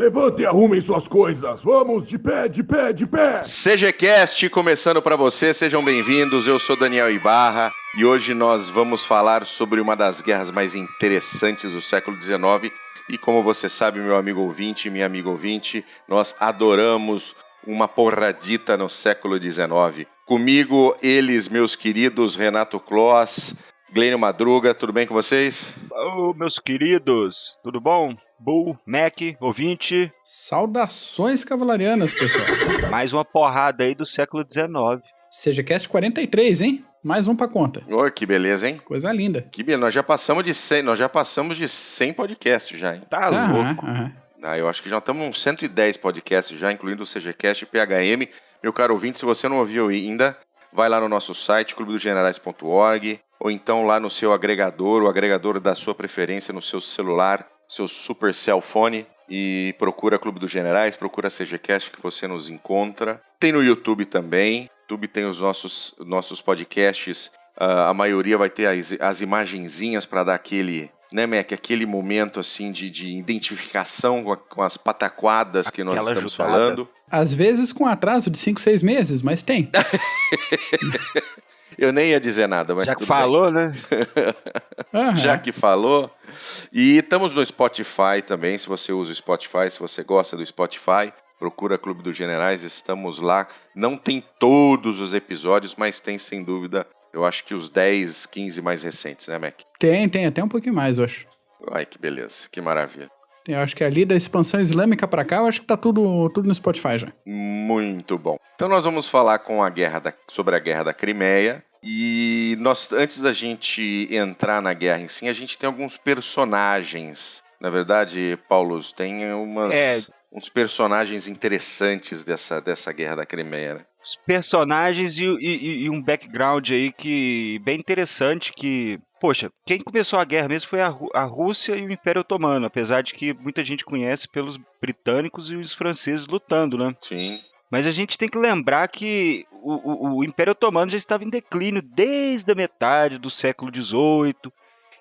Levante e arrumem suas coisas. Vamos, de pé, de pé, de pé. CGCast começando para você, sejam bem-vindos. Eu sou Daniel Ibarra e hoje nós vamos falar sobre uma das guerras mais interessantes do século XIX. E como você sabe, meu amigo ouvinte, minha amiga ouvinte, nós adoramos uma porradita no século XIX. Comigo, eles, meus queridos Renato Kloss, Glênio Madruga, tudo bem com vocês? Ô, meus queridos, tudo bom? Bull, Mac, ouvinte. Saudações cavalarianas, pessoal. Mais uma porrada aí do século XIX. CGCast 43, hein? Mais um pra conta. Oh, que beleza, hein? Coisa linda. Que beleza, nós já passamos de 100 podcasts já, hein? Tá louco. Eu acho que já estamos uns 110 podcasts já, incluindo o CGCast e PHM. Meu caro ouvinte, se você não ouviu ainda, vai lá no nosso site, clubedogenerais.org, ou então lá no seu agregador, o agregador da sua preferência no seu celular, seu super cellphone, e procura Clube dos Generais, procura CGCast que você nos encontra. Tem no YouTube também. YouTube tem os nossos podcasts. A maioria vai ter as imagenzinhas para dar aquele, né, Mac, aquele momento assim de identificação com as pataquadas que nós estamos falando. Às vezes com atraso de 5, 6 meses, mas tem. Eu nem ia dizer nada, mas já que tudo falou, bem. né? Já que falou. E estamos no Spotify também, se você usa o Spotify, se você gosta do Spotify, procura Clube dos Generais, estamos lá. Não tem todos os episódios, mas tem sem dúvida, eu acho que os 10, 15 mais recentes, né, Mac? Tem até um pouquinho mais, eu acho. Ai, que beleza, que maravilha. Eu acho que ali da expansão islâmica pra cá, eu acho que tá tudo no Spotify já. Muito bom. Então nós vamos falar sobre a Guerra da Crimeia. E antes da gente entrar na guerra em si, a gente tem alguns personagens. Na verdade, Paulo, tem uns personagens interessantes dessa Guerra da Crimeia, né? Personagens e um background aí que bem interessante que... Poxa, quem começou a guerra mesmo foi a Rússia e o Império Otomano, apesar de que muita gente conhece pelos britânicos e os franceses lutando, né? Sim. Mas a gente tem que lembrar que o Império Otomano já estava em declínio desde a metade do século XVIII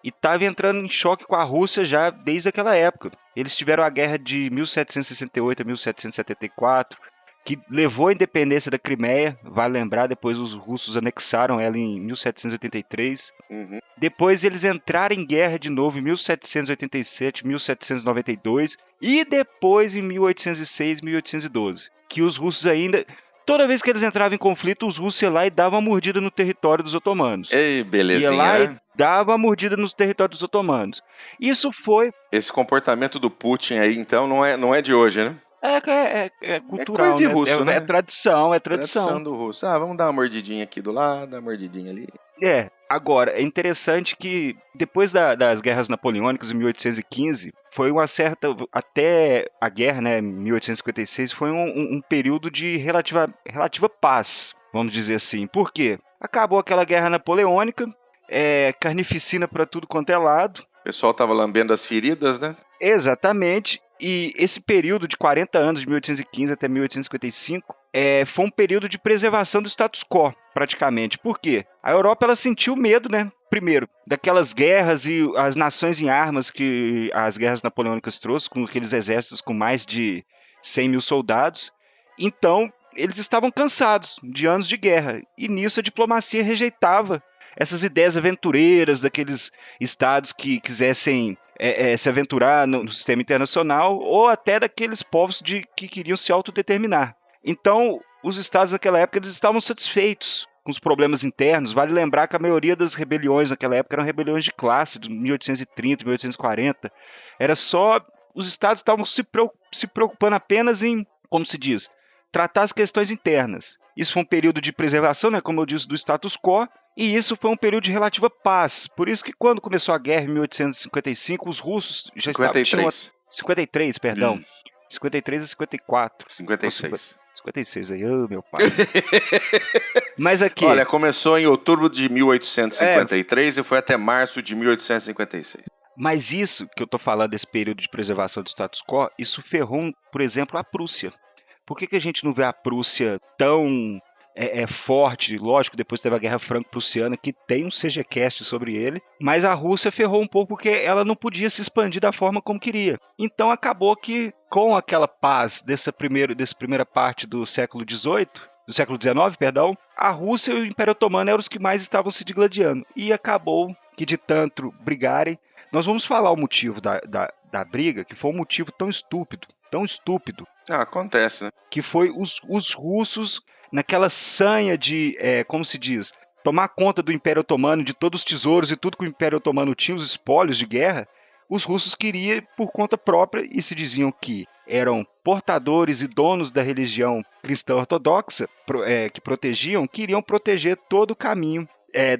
e estava entrando em choque com a Rússia já desde aquela época. Eles tiveram a guerra de 1768 a 1774, que levou à independência da Crimeia. Vale lembrar, depois os russos anexaram ela em 1783. Uhum. Depois eles entraram em guerra de novo em 1787, 1792 e depois em 1806, 1812. Que os russos ainda... Toda vez que eles entravam em conflito, os russos iam lá e davam uma mordida no território dos otomanos. Ei, belezinha, ia lá, né? E dava uma mordida nos territórios dos otomanos. Isso foi... Esse comportamento do Putin aí, então, não é de hoje, né? É cultural, coisa de né? russo, né? É tradição, Tradição do russo. Vamos dar uma mordidinha aqui do lado, uma mordidinha ali. Agora, é interessante que depois das guerras napoleônicas em 1815, foi uma certa... Até a guerra, né, em 1856, foi um período de relativa paz, vamos dizer assim. Por quê? Acabou aquela guerra napoleônica, carnificina para tudo quanto é lado. O pessoal tava lambendo as feridas, né? Exatamente. E esse período de 40 anos, de 1815 até 1855, foi um período de preservação do status quo, praticamente. Por quê? A Europa ela sentiu medo, né? Primeiro, daquelas guerras e as nações em armas que as guerras napoleônicas trouxeram, com aqueles exércitos com mais de 100 mil soldados. Então, eles estavam cansados de anos de guerra. E nisso a diplomacia rejeitava essas ideias aventureiras daqueles estados que quisessem se aventurar no sistema internacional, ou até daqueles povos que queriam se autodeterminar. Então, os estados naquela época eles estavam satisfeitos com os problemas internos. Vale lembrar que a maioria das rebeliões naquela época eram rebeliões de classe, de 1830, 1840. Era só... Os estados estavam se preocupando apenas em, como se diz, tratar as questões internas. Isso foi um período de preservação, né, como eu disse, do status quo, e isso foi um período de relativa paz. Por isso que quando começou a guerra em 1855, os russos já 53. 53, perdão. 53 a 54. 56. 56 aí, meu pai. Mas aqui... Olha, começou em outubro de 1853 e foi até março de 1856. Mas isso que eu tô falando, desse período de preservação do status quo, isso ferrou, por exemplo, a Prússia. Por que a gente não vê a Prússia tão forte, lógico, depois teve a Guerra Franco-Prussiana, que tem um CGCast sobre ele, mas a Rússia ferrou um pouco porque ela não podia se expandir da forma como queria. Então acabou que, com aquela paz dessa primeira parte do século XIX, perdão, a Rússia e o Império Otomano eram os que mais estavam se digladiando. E acabou que, de tanto brigarem, nós vamos falar o motivo da briga, que foi um motivo tão estúpido, acontece, né? que foi os russos, naquela sanha de, como se diz, tomar conta do Império Otomano, de todos os tesouros e tudo que o Império Otomano tinha, os espólios de guerra, os russos queriam por conta própria e se diziam que eram portadores e donos da religião cristã ortodoxa, que queriam proteger todo o caminho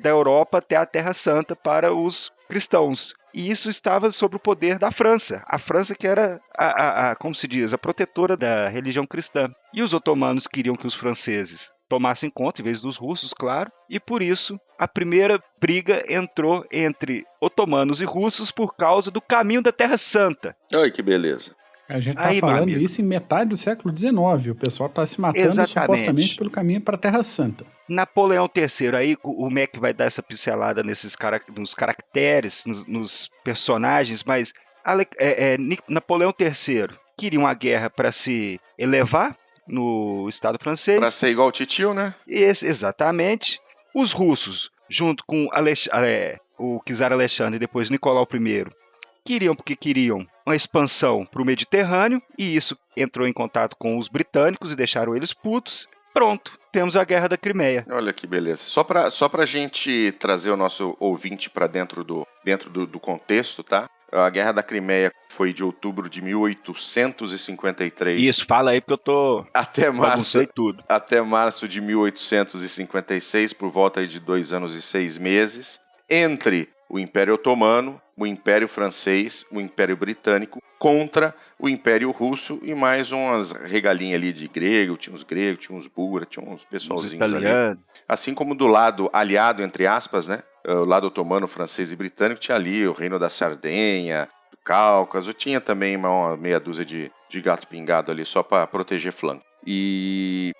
da Europa até a Terra Santa para os cristãos. E isso estava sob o poder da França. A França que era, como se diz, a protetora da religião cristã. E os otomanos queriam que os franceses tomassem conta, em vez dos russos, claro. E por isso, a primeira briga entrou entre otomanos e russos por causa do caminho da Terra Santa. Ai, que beleza. A gente tá falando isso em metade do século XIX. O pessoal tá se matando supostamente pelo caminho para a Terra Santa. Napoleão III, aí o Mac vai dar essa pincelada nos caracteres, nos personagens, mas Napoleão III queria uma guerra para se elevar no Estado francês. Para ser igual ao Titio, né? Exatamente. Os russos, junto com o czar Alexandre e depois Nicolau I, queriam uma expansão para o Mediterrâneo, e isso entrou em contato com os britânicos e deixaram eles putos. Pronto, temos a Guerra da Crimeia. Olha que beleza. Só pra gente trazer o nosso ouvinte para dentro do contexto, tá? A Guerra da Crimeia foi de outubro de 1853. Isso, fala aí porque eu tô... Até março de 1856, por volta de 2 anos e 6 meses, entre o Império Otomano, o Império Francês, o Império Britânico, contra o Império Russo e mais umas regalinhas ali de grego, tinha uns búlgaros, tinha uns pessoalzinhos ali. Assim como do lado aliado, entre aspas, né? O lado otomano, francês e britânico, tinha ali o Reino da Sardenha, do Cáucaso, tinha também uma meia dúzia de gato pingado ali só para proteger flanco. E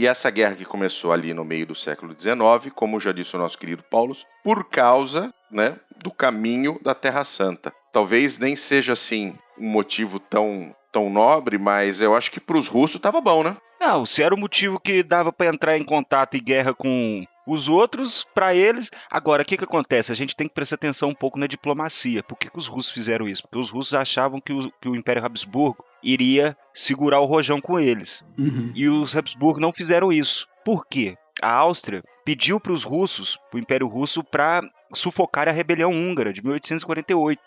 essa guerra que começou ali no meio do século XIX, como já disse o nosso querido Paulo, por causa, né, do caminho da Terra Santa. Talvez nem seja assim um motivo tão nobre, mas eu acho que para os russos estava bom, né? Não, se era o motivo que dava para entrar em contato e guerra com os outros, para eles... Agora, o que acontece? A gente tem que prestar atenção um pouco na diplomacia. Por que os russos fizeram isso? Porque os russos achavam que o Império Habsburgo iria segurar o rojão com eles. Uhum. E os Habsburgo não fizeram isso. Por quê? A Áustria pediu para os russos, para o Império Russo, para sufocar a rebelião húngara de 1848.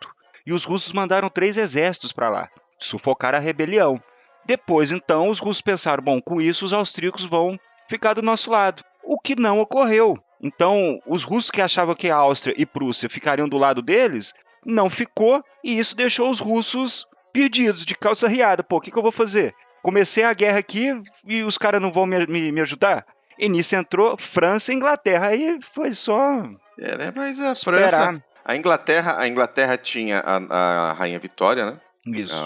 E os russos mandaram 3 exércitos para lá, sufocar a rebelião. Depois, então, os russos pensaram, bom, com isso os austríacos vão ficar do nosso lado. O que não ocorreu. Então, os russos que achavam que a Áustria e Prússia ficariam do lado deles, não ficou, e isso deixou os russos perdidos, de calça riada. Pô, o que eu vou fazer? Comecei a guerra aqui e os caras não vão me ajudar? E nisso entrou França e Inglaterra. Aí foi só... né? Mas a França... A Inglaterra tinha a Rainha Vitória, né? Isso.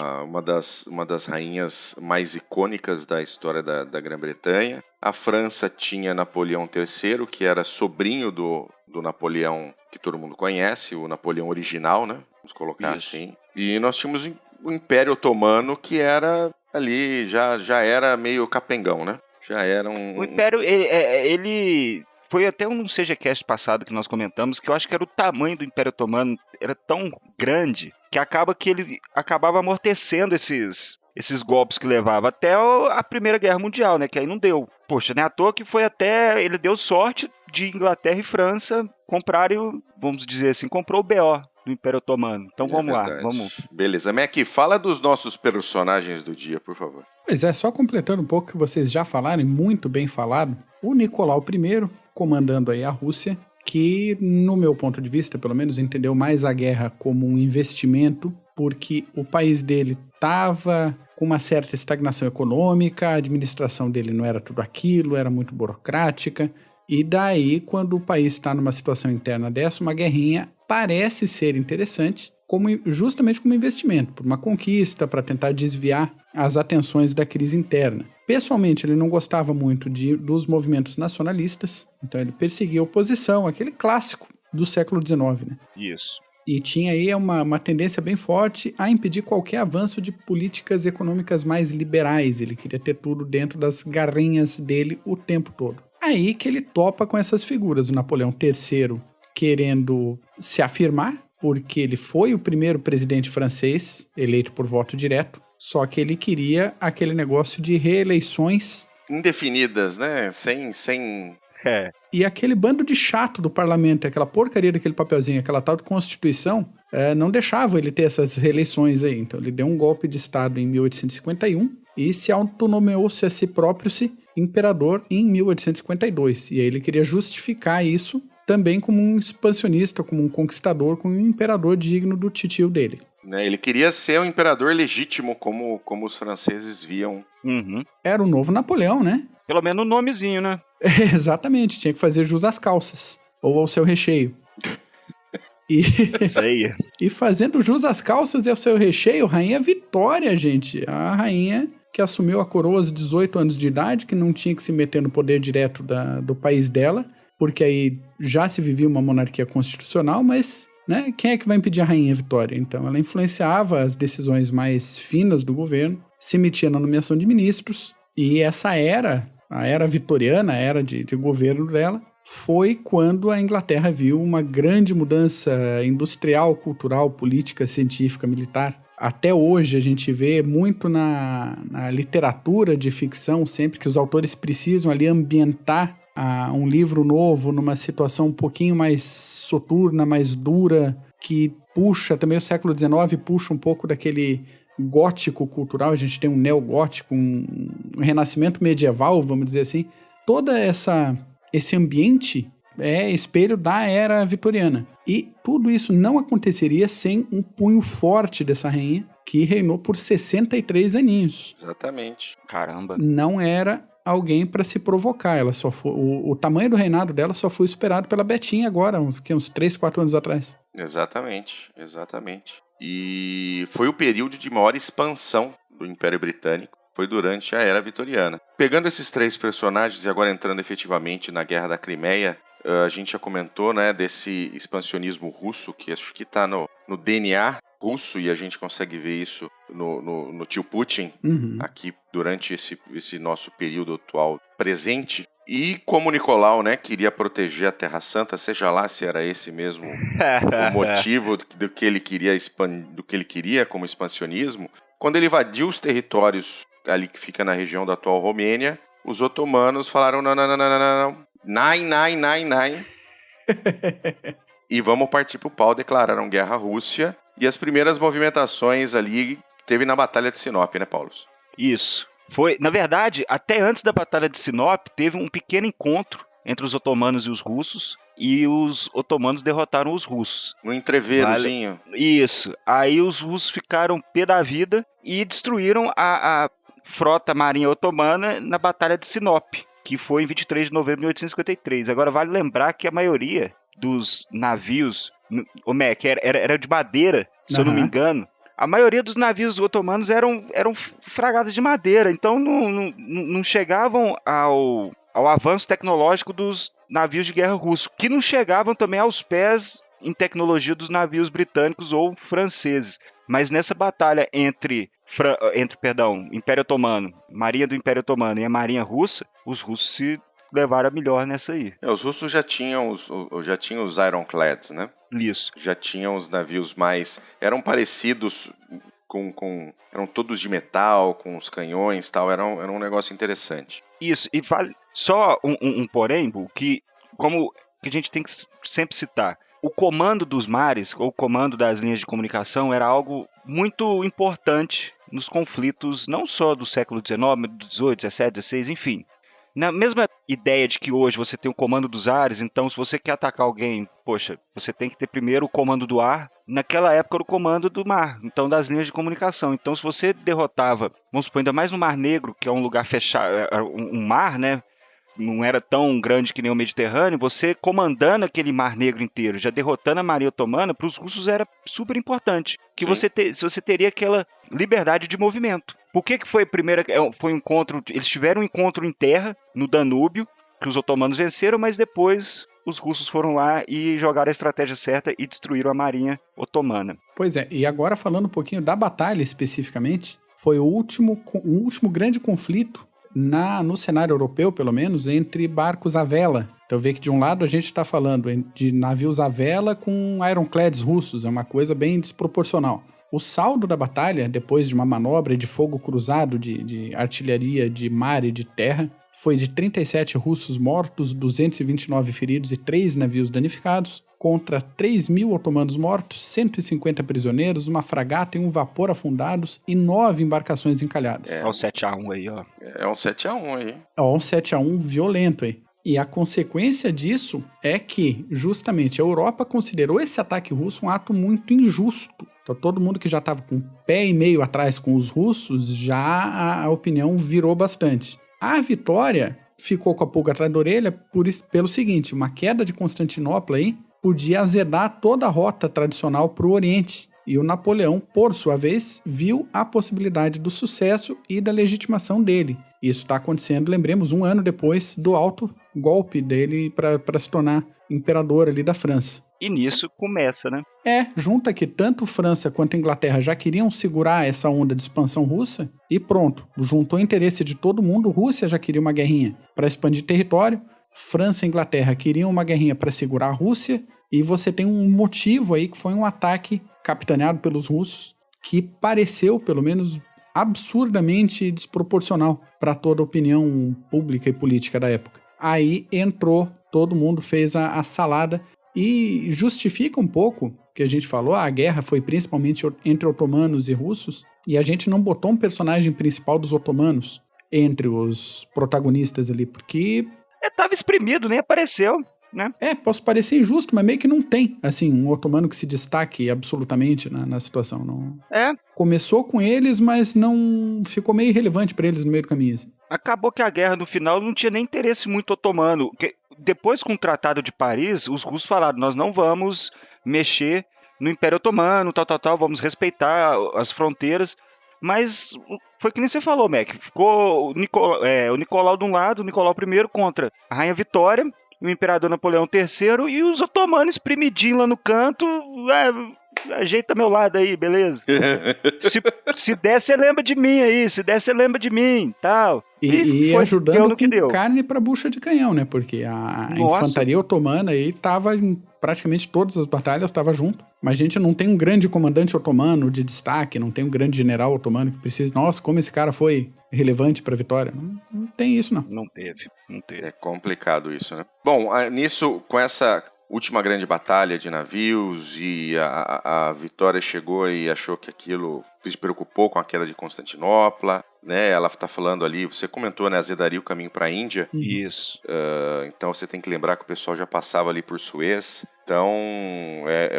Uma das rainhas mais icônicas da história da Grã-Bretanha. A França tinha Napoleão III, que era sobrinho do Napoleão que todo mundo conhece, o Napoleão original, né? Vamos colocar assim. E nós tínhamos o Império Otomano, que era ali, já era meio capengão, né? Já era um... O Império, ele foi até um CGCast passado que nós comentamos, que eu acho que era o tamanho do Império Otomano, era tão grande, que ele acabava amortecendo esses golpes que levava até a Primeira Guerra Mundial, né? Que aí não deu. Poxa, não é à toa que foi até... Ele deu sorte de Inglaterra e França comprarem, vamos dizer assim, comprou o BO do Império Otomano. Então vamos lá, vamos. Beleza, Mac, fala dos nossos personagens do dia, por favor. Pois é, só completando um pouco o que vocês já falaram, muito bem falado, o Nicolau I, comandando aí a Rússia, que, no meu ponto de vista, pelo menos, entendeu mais a guerra como um investimento, porque o país dele estava com uma certa estagnação econômica, a administração dele não era tudo aquilo, era muito burocrática, e daí, quando o país está numa situação interna dessa, uma guerrinha parece ser interessante, justamente como investimento, por uma conquista, para tentar desviar as atenções da crise interna. Pessoalmente, ele não gostava muito dos movimentos nacionalistas, então ele perseguia a oposição, aquele clássico do século XIX, né? Isso. E tinha aí uma tendência bem forte a impedir qualquer avanço de políticas econômicas mais liberais. Ele queria ter tudo dentro das garrinhas dele o tempo todo. Aí que ele topa com essas figuras. O Napoleão III querendo se afirmar, porque ele foi o primeiro presidente francês eleito por voto direto, só que ele queria aquele negócio de reeleições Indefinidas, né? Sem... E aquele bando de chato do parlamento, aquela porcaria daquele papelzinho, aquela tal de Constituição, não deixava ele ter essas reeleições aí. Então ele deu um golpe de Estado em 1851 e se autonomeou-se a si próprio imperador em 1852. E aí ele queria justificar isso também como um expansionista, como um conquistador, como um imperador digno do titio dele. Ele queria ser um imperador legítimo, como os franceses viam. Uhum. Era o novo Napoleão, né? Pelo menos o nomezinho, né? Exatamente, tinha que fazer jus às calças, ou ao seu recheio. Isso aí. E fazendo jus às calças e ao seu recheio, Rainha Vitória, gente. A rainha que assumiu a coroa aos 18 anos de idade, que não tinha que se meter no poder direto do país dela, porque aí já se vivia uma monarquia constitucional, mas, né, quem é que vai impedir a Rainha Vitória? Então ela influenciava as decisões mais finas do governo, se metia na nomeação de ministros, e essa era, a era vitoriana, a era de governo dela, foi quando a Inglaterra viu uma grande mudança industrial, cultural, política, científica, militar. Até hoje a gente vê muito na literatura de ficção, sempre que os autores precisam ali ambientar um livro novo numa situação um pouquinho mais soturna, mais dura, que puxa, também o século XIX puxa um pouco daquele gótico cultural, a gente tem um neogótico, um renascimento medieval, vamos dizer assim. Todo esse ambiente é espelho da era vitoriana. E tudo isso não aconteceria sem um punho forte dessa rainha, que reinou por 63 aninhos. Exatamente. Caramba. Não era alguém para se provocar. Ela só foi, o tamanho do reinado dela só foi superado pela Betinha agora, uns 3, 4 anos atrás. Exatamente. E foi o período de maior expansão do Império Britânico. Foi durante a Era Vitoriana. Pegando esses 3 personagens e agora entrando efetivamente na Guerra da Crimeia, a gente já comentou, né, desse expansionismo russo, que acho que está no DNA russo, e a gente consegue ver isso no tio Putin, aqui durante esse nosso período atual presente. E como Nicolau, né, queria proteger a Terra Santa, seja lá se era esse mesmo o motivo do que ele queria como expansionismo, quando ele invadiu os territórios ali que fica na região da atual Romênia, os otomanos falaram não. Nine. E vamos partir pro pau, declararam guerra à Rússia. E as primeiras movimentações ali teve na Batalha de Sinop, né, Paulo? Isso. Foi, na verdade, até antes da Batalha de Sinop, teve um pequeno encontro entre os otomanos e os russos, e os otomanos derrotaram os russos. Um entreveirozinho. Isso. Aí os russos ficaram pé da vida e destruíram a frota marinha otomana na Batalha de Sinop, que foi em 23 de novembro de 1853. Agora, vale lembrar que a maioria dos navios, era de madeira, se eu não me engano. A maioria dos navios otomanos eram fragados de madeira, então não chegavam ao avanço tecnológico dos navios de guerra russos, que não chegavam também aos pés em tecnologia dos navios britânicos ou franceses. Mas nessa batalha entre Império Otomano, Marinha do Império Otomano e a Marinha Russa, os russos se levaram a melhor nessa aí. Os russos já tinham os ironclads, né? Isso. Já tinham os navios mais... Eram parecidos eram todos de metal, com os canhões e tal. Era um negócio interessante. Isso. E vale só um porém, que como que a gente tem que sempre citar, o comando dos mares, ou o comando das linhas de comunicação, era algo muito importante nos conflitos, não só do século XIX, mas do XVIII, XVII, XVI, enfim. Na mesma ideia de que hoje você tem o comando dos ares, então se você quer atacar alguém, poxa, você tem que ter primeiro o comando do ar, naquela época era o comando do mar, então das linhas de comunicação. Então se você derrotava, vamos supor, ainda mais no Mar Negro, que é um lugar fechado, um mar, né, não era tão grande que nem o Mediterrâneo, você comandando aquele Mar Negro inteiro, já derrotando a Marinha Otomana, para os russos era super importante, que você teria aquela liberdade de movimento. Por que foi a primeira, foi um encontro, eles tiveram um encontro em terra, no Danúbio, que os otomanos venceram, mas depois os russos foram lá e jogaram a estratégia certa e destruíram a Marinha Otomana. Pois é, e agora falando um pouquinho da batalha especificamente, foi o último grande conflito no cenário europeu, pelo menos, entre barcos à vela. Então vê que de um lado a gente está falando de navios à vela com ironclads russos, é uma coisa bem desproporcional. O saldo da batalha, depois de uma manobra de fogo cruzado de artilharia de mar e de terra, foi de 37 russos mortos, 229 feridos e 3 navios danificados, contra 3.000 otomanos mortos, 150 prisioneiros, uma fragata e um vapor afundados e 9 embarcações encalhadas. É o 7-1 aí, ó. É um 7-1 aí. É um 7-1 violento aí. E a consequência disso é que, justamente, a Europa considerou esse ataque russo um ato muito injusto. Então, todo mundo que já estava com um pé e meio atrás com os russos, já a opinião virou bastante. A vitória ficou com a pulga atrás da orelha pelo seguinte, uma queda de Constantinopla aí podia azedar toda a rota tradicional para o Oriente. E o Napoleão, por sua vez, viu a possibilidade do sucesso e da legitimação dele. Isso está acontecendo, lembremos, 1 ano depois do alto golpe dele para se tornar imperador ali da França. E nisso começa, né? Junta que tanto França quanto Inglaterra já queriam segurar essa onda de expansão russa e pronto, juntou o interesse de todo mundo. Rússia já queria uma guerrinha para expandir território, França e Inglaterra queriam uma guerrinha para segurar a Rússia e você tem um motivo aí que foi um ataque capitaneado pelos russos que pareceu, pelo menos, absurdamente desproporcional para toda a opinião pública e política da época. Aí entrou, todo mundo fez a salada e justifica um pouco que a gente falou, a guerra foi principalmente entre otomanos e russos, e a gente não botou um personagem principal dos otomanos entre os protagonistas ali, porque... Tava exprimido, nem apareceu, né? Posso parecer injusto, mas meio que não tem, assim, um otomano que se destaque absolutamente na situação. Não... Começou com eles, mas não ficou meio irrelevante para eles no meio do caminho. Assim. Acabou que a guerra, no final, não tinha nem interesse muito otomano. Depois, com o Tratado de Paris, os russos falaram, nós não vamos mexer no Império Otomano, tal, vamos respeitar as fronteiras. Mas foi que nem você falou, Mac. Ficou o Nicolau de um lado, o Nicolau I contra a Rainha Vitória, o Imperador Napoleão III e os otomanos espremidinhos lá no canto. Ajeita meu lado aí, beleza? se der, você lembra de mim aí. Se der, você lembra de mim, tal. E ajudando com carne pra bucha de canhão, né? Porque a infantaria otomana aí tava em praticamente todas as batalhas, tava junto. Mas a gente não tem um grande comandante otomano de destaque, não tem um grande general otomano que precisa... Nossa, como esse cara foi relevante pra vitória. Não tem isso, não. Não teve. É complicado isso, né? Bom, nisso, com essa... última grande batalha de navios e a Vitória chegou e achou que aquilo se preocupou com a queda de Constantinopla, né? Ela está falando ali, você comentou, né? Azedaria o caminho para a Índia. Isso. Então você tem que lembrar que o pessoal já passava ali por Suez. Então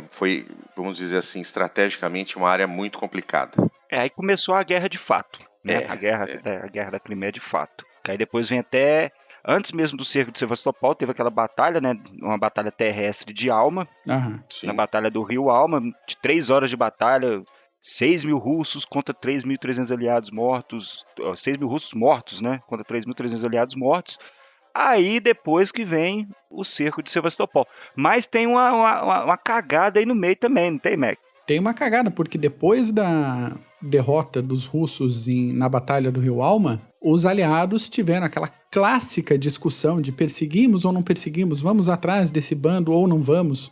foi, vamos dizer assim, estrategicamente uma área muito complicada. Aí começou a guerra de fato, né? A guerra da Crimeia de fato. Que aí depois vem até... Antes mesmo do cerco de Sevastopol, teve aquela batalha, né? Uma batalha terrestre de Alma. Na batalha do rio Alma, de 3 horas de batalha, 6.000 russos contra 3.300 aliados mortos. 6.000 russos mortos, né? Contra 3.300 aliados mortos. Aí depois que vem o cerco de Sevastopol. Mas tem uma cagada aí no meio também, não tem, Mac? Tem uma cagada, porque depois da derrota dos russos na Batalha do Rio Alma, os aliados tiveram aquela clássica discussão de perseguimos ou não perseguimos, vamos atrás desse bando ou não vamos.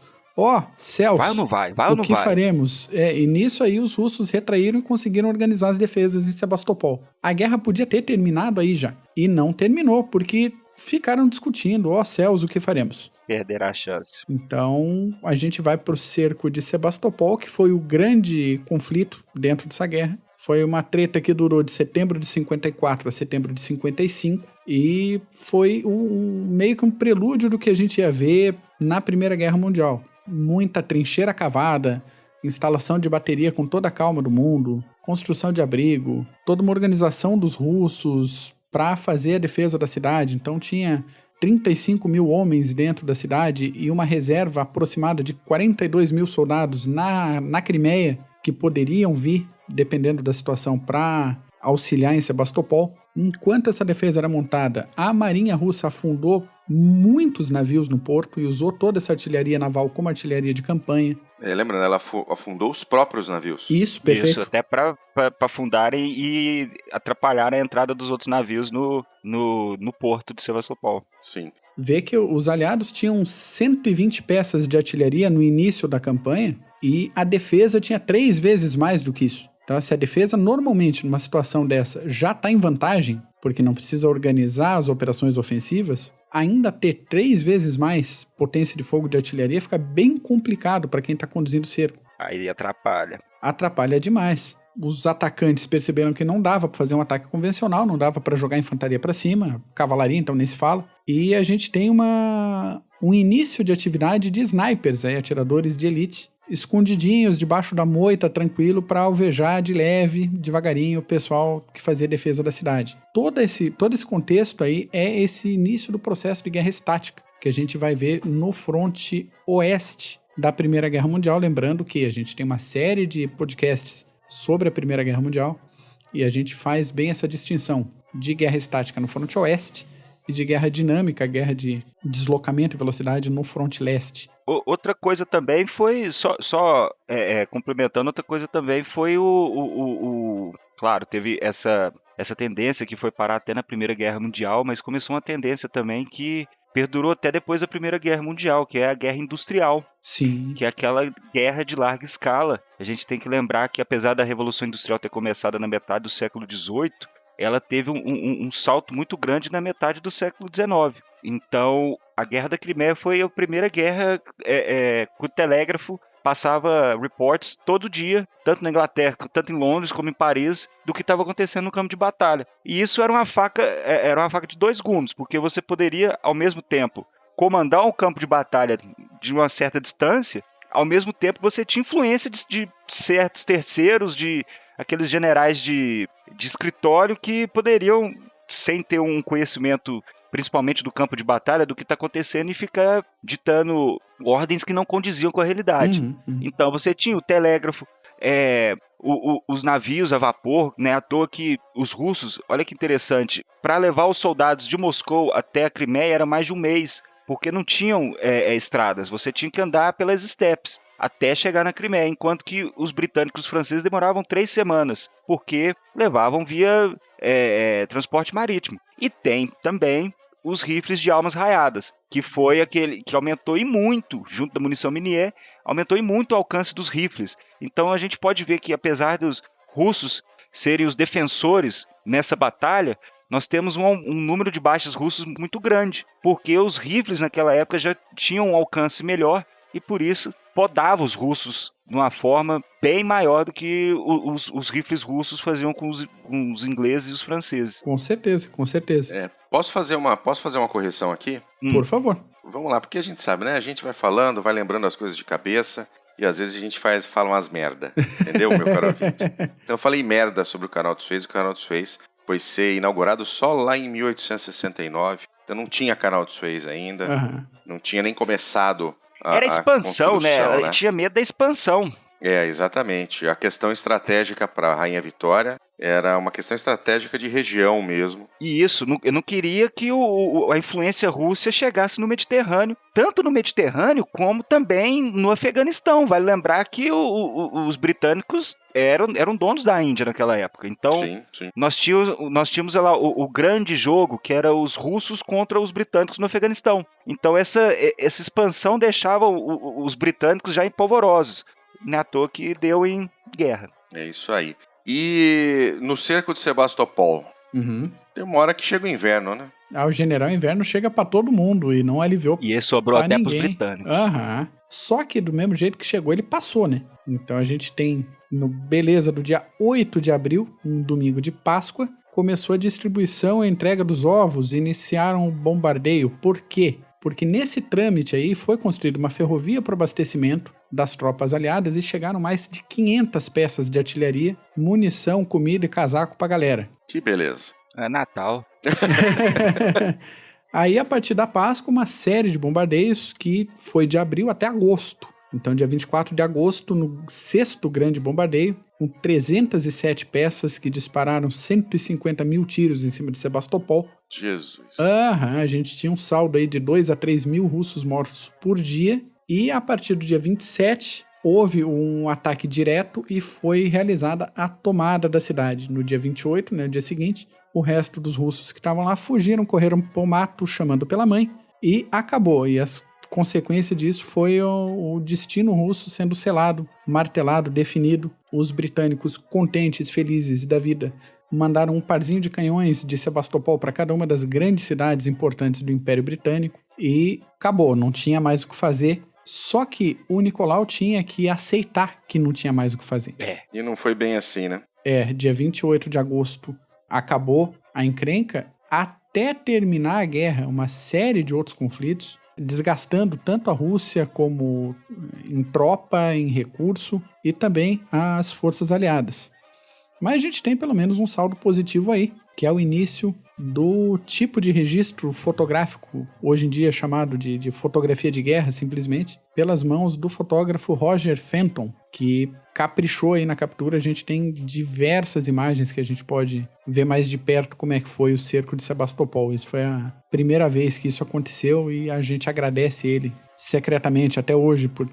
Céus, vai ou não vai? Vai ou não vai? O que faremos? E nisso aí os russos retraíram e conseguiram organizar as defesas em Sebastopol. A guerra podia ter terminado aí já, e não terminou, porque ficaram discutindo, céus, o que faremos? Perderá a chance. Então, a gente vai para o cerco de Sebastopol, que foi o grande conflito dentro dessa guerra. Foi uma treta que durou de setembro de 54 a setembro de 55 e foi meio que um prelúdio do que a gente ia ver na Primeira Guerra Mundial. Muita trincheira cavada, instalação de bateria com toda a calma do mundo, construção de abrigo, toda uma organização dos russos para fazer a defesa da cidade. Então tinha 35 mil homens dentro da cidade e uma reserva aproximada de 42 mil soldados na Crimeia, que poderiam vir, dependendo da situação, para auxiliar em Sebastopol. Enquanto essa defesa era montada, a Marinha Russa afundou muitos navios no porto e usou toda essa artilharia naval como artilharia de campanha. Lembrando, ela afundou os próprios navios. Isso, perfeito. Isso, até para afundarem e atrapalharem a entrada dos outros navios no porto de Sebastopol. Sim. Vê que os aliados tinham 120 peças de artilharia no início da campanha e a defesa tinha 3 vezes mais do que isso. Então, se a defesa normalmente, numa situação dessa, já está em vantagem, porque não precisa organizar as operações ofensivas, ainda ter 3 vezes mais potência de fogo de artilharia fica bem complicado para quem está conduzindo o cerco. Aí atrapalha. Atrapalha demais. Os atacantes perceberam que não dava para fazer um ataque convencional, não dava para jogar infantaria para cima, cavalaria então nem se fala. E a gente tem um início de atividade de snipers, atiradores de elite, escondidinhos debaixo da moita, tranquilo, para alvejar de leve, devagarinho, o pessoal que fazia defesa da cidade. Todo esse contexto aí é esse início do processo de guerra estática, que a gente vai ver no fronte oeste da Primeira Guerra Mundial. Lembrando que a gente tem uma série de podcasts sobre a Primeira Guerra Mundial e a gente faz bem essa distinção de guerra estática no fronte oeste e de guerra dinâmica, guerra de deslocamento e velocidade no fronte leste. Outra coisa também foi, complementando, outra coisa também foi claro, teve essa tendência que foi parar até na Primeira Guerra Mundial, mas começou uma tendência também que perdurou até depois da Primeira Guerra Mundial, que é a guerra industrial. Sim. Que é aquela guerra de larga escala. A gente tem que lembrar que, apesar da Revolução Industrial ter começado na metade do século XVIII, ela teve um salto muito grande na metade do século XIX. Então, a Guerra da Crimeia foi a primeira guerra que o telégrafo passava reports todo dia, tanto na Inglaterra, tanto em Londres como em Paris, do que estava acontecendo no campo de batalha. E isso era uma faca de 2 gumes, porque você poderia, ao mesmo tempo, comandar um campo de batalha de uma certa distância, ao mesmo tempo você tinha influência de certos terceiros, de aqueles generais de escritório que poderiam, sem ter um conhecimento principalmente do campo de batalha, do que está acontecendo, e ficar ditando ordens que não condiziam com a realidade. Então você tinha o telégrafo, os navios a vapor, né? À toa que os russos, olha que interessante, para levar os soldados de Moscou até a Crimeia era mais de 1 mês, porque não tinham estradas, você tinha que andar pelas estepes até chegar na Crimeia, enquanto que os britânicos e os franceses demoravam 3 semanas, porque levavam via transporte marítimo. E tem também os rifles de almas raiadas, que foi aquele que aumentou e muito, junto da munição Minié, aumentou e muito o alcance dos rifles. Então a gente pode ver que, apesar dos russos serem os defensores nessa batalha, nós temos um número de baixas russos muito grande, porque os rifles naquela época já tinham um alcance melhor e por isso podava os russos de uma forma bem maior do que os rifles russos faziam com os ingleses e os franceses. Com certeza, com certeza. Posso fazer uma correção aqui? Por favor. Vamos lá, porque a gente sabe, né? A gente vai falando, vai lembrando as coisas de cabeça e às vezes a gente fala umas merda, entendeu, meu caro ouvinte? Então eu falei merda sobre o Canal dos Suez. O Canal dos Suez foi ser inaugurado só lá em 1869. Então não tinha Canal dos Suez ainda, não tinha nem começado era expansão, né? Ela tinha medo da expansão. Exatamente. A questão estratégica para a Rainha Vitória era uma questão estratégica de região mesmo. E isso, eu não queria que a influência russa chegasse no Mediterrâneo, tanto no Mediterrâneo como também no Afeganistão. Vale lembrar que os britânicos eram donos da Índia naquela época. Então, sim. Nós tínhamos lá o grande jogo, que era os russos contra os britânicos no Afeganistão. Então, essa expansão deixava os britânicos já empolvorosos. Não é à toa que deu em guerra. É isso aí. E no cerco de Sebastopol, tem uma hora que chega o inverno, né? O general inverno chega pra todo mundo e não aliviou e sobrou pra até ninguém. Pros britânicos. Só que do mesmo jeito que chegou, ele passou, né? Então a gente tem, beleza, do dia 8 de abril, um domingo de Páscoa, começou a distribuição e entrega dos ovos e iniciaram o bombardeio. Por quê? Porque nesse trâmite aí foi construída uma ferrovia para abastecimento das tropas aliadas e chegaram mais de 500 peças de artilharia, munição, comida e casaco pra galera. Que beleza. É Natal. Aí, a partir da Páscoa, uma série de bombardeios que foi de abril até agosto. Então, dia 24 de agosto, no 6º grande bombardeio, com 307 peças que dispararam 150 mil tiros em cima de Sebastopol. Jesus. A gente tinha um saldo aí de 2 a 3 mil russos mortos por dia. E a partir do dia 27, houve um ataque direto e foi realizada a tomada da cidade. No dia 28, no dia seguinte, o resto dos russos que estavam lá fugiram, correram pro mato chamando pela mãe e acabou. E as consequências disso foi o destino russo sendo selado, martelado, definido. Os britânicos, contentes, felizes da vida, mandaram um parzinho de canhões de Sebastopol para cada uma das grandes cidades importantes do Império Britânico e acabou, não tinha mais o que fazer. Só que o Nicolau tinha que aceitar que não tinha mais o que fazer. E não foi bem assim, né? Dia 28 de agosto acabou a encrenca, até terminar a guerra, uma série de outros conflitos, desgastando tanto a Rússia como em tropa, em recurso e também as forças aliadas. Mas a gente tem pelo menos um saldo positivo aí, que é o início do tipo de registro fotográfico, hoje em dia chamado de fotografia de guerra, simplesmente, pelas mãos do fotógrafo Roger Fenton, que caprichou aí na captura. A gente tem diversas imagens que a gente pode ver mais de perto como é que foi o cerco de Sebastopol. Isso foi a primeira vez que isso aconteceu e a gente agradece ele secretamente até hoje por